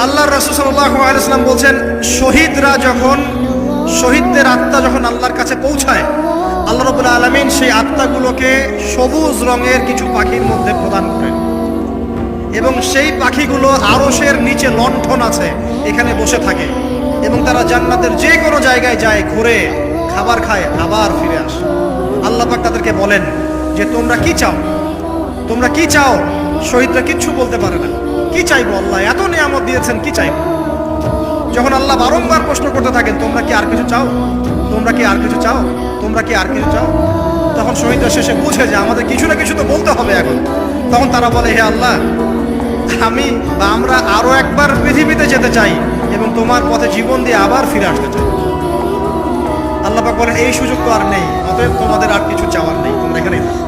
আল্লাহর রাসূল সাল্লাল্লাহু আলাইহি ওয়াসাল্লাম বলছেন, শহীদদের আত্মা যখন আল্লাহর কাছে পৌঁছায়, আল্লাহ রাব্বুল আলামিন সেই আত্মাগুলোকে সবুজ রঙের কিছু পাখির মধ্যে প্রদান করেন এবং সেই পাখিগুলো আরশের নিচে লণ্ঠন আছে এখানে বসে থাকে এবং তারা জান্নাতের যে কোনো জায়গায় যায়, ঘুরে খাবার খায়, আবার ফিরে আসে। আল্লাহ পাক তাদেরকে বলেন যে তোমরা কি চাও, তোমরা কি চাও? শহীদরা কিচ্ছু বলতে পারে না। কি চাইবো? আল্লাহ এত নিয়ামত দিয়েছেন, কি চাইবো? যখন আল্লাহ বারংবার প্রশ্ন করতে থাকেন, তোমরা কি আর কিছু চাও, তোমরা কি আর কিছু চাও, তোমরা কি আর কিছু চাও, তখন শহীদরা শেষে বুঝে যে আমাদের কিছু না কিছু তো বলতে হবে এখন। তখন তারা বলে, হে আল্লাহ, আমরা আরো একবার পৃথিবীতে যেতে চাই এবং তোমার পথে জীবন দিয়ে আবার ফিরে আসতে চাই। আল্লাহ পাক বলেন, এই সুযোগ তো আর নেই, অতএব তোমাদের আর কিছু চাওয়ার নেই, তোমরা এখানেই থাকো।